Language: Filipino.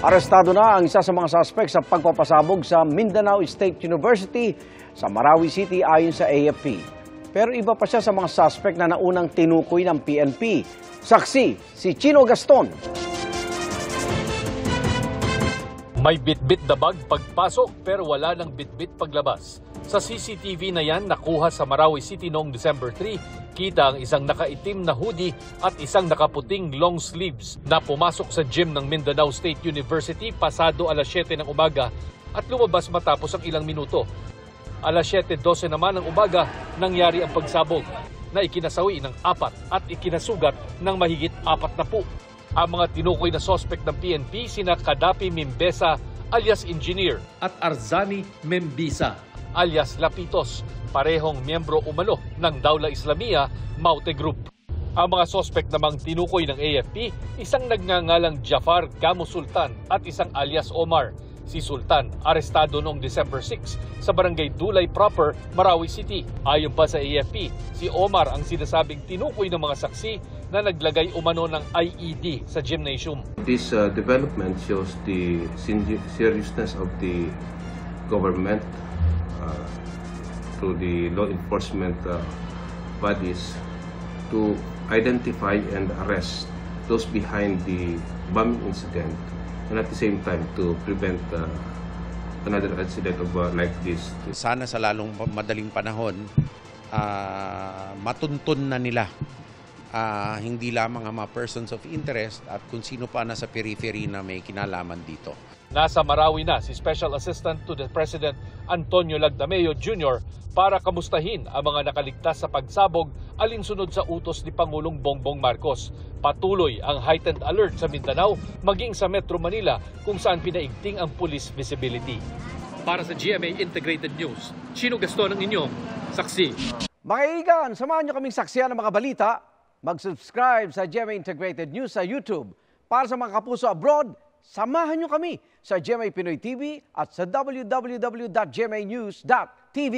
Arestado na ang isa sa mga suspect sa pagpapasabog sa Mindanao State University sa Marawi City ayon sa AFP. Pero iba pa siya sa mga suspect na naunang tinukoy ng PNP. Saksi, si Chino Gaston. May bitbit na bag pagpasok pero wala ng bitbit paglabas. Sa CCTV na yan nakuha sa Marawi City noong December 3, kita ang isang nakaitim na hoodie at isang nakaputing long sleeves na pumasok sa gym ng Mindanao State University pasado alas 7 ng umaga at lumabas matapos ang ilang minuto. Alas 7:12 naman ng umaga nangyari ang pagsabog na ikinasawi ng 4 at ikinasugat ng mahigit 40. Ang mga tinukoy na suspect ng PNP sina Kadapi Mimbesa alias Engineer at Arzani Membisa alias Lapitos, parehong miyembro umano ng Dawla Islamia Maute Group. Ang mga suspect namang tinukoy ng AFP, isang nagngangalang Jafar Gamo Sultan at isang alias Omar. Si Sultan, arestado noong December 6 sa Barangay Dulay Proper, Marawi City. Ayon pa sa AFP, si Omar ang sinasabing tinukoy ng mga saksi na naglagay umano ng IED sa gymnasium. This development shows the seriousness of the government through the law enforcement bodies to identify and arrest those behind the bombing incident, and at the same time to prevent another incident of like this. Sana sa lalong madaling panahon, matuntun na nila hindi lamang ang mga persons of interest at kung sino pa nasa periphery na may kinalaman dito. Nasa Marawi na si Special Assistant to the President Antonio Lagdameo Jr. para kamustahin ang mga nakaligtas sa pagsabog alinsunod sa utos ni Pangulong Bongbong Marcos. Patuloy ang heightened alert sa Mindanao maging sa Metro Manila kung saan pinaigting ang police visibility. Para sa GMA Integrated News, Chino Gaston ang inyong saksi. Mga kaibigan, samahan niyo kaming saksiyan ng mga balita. Mag-subscribe sa GMA Integrated News sa YouTube. Para sa mga kapuso abroad, samahan niyo kami sa GMA Pinoy TV at sa www.gmanews.tv.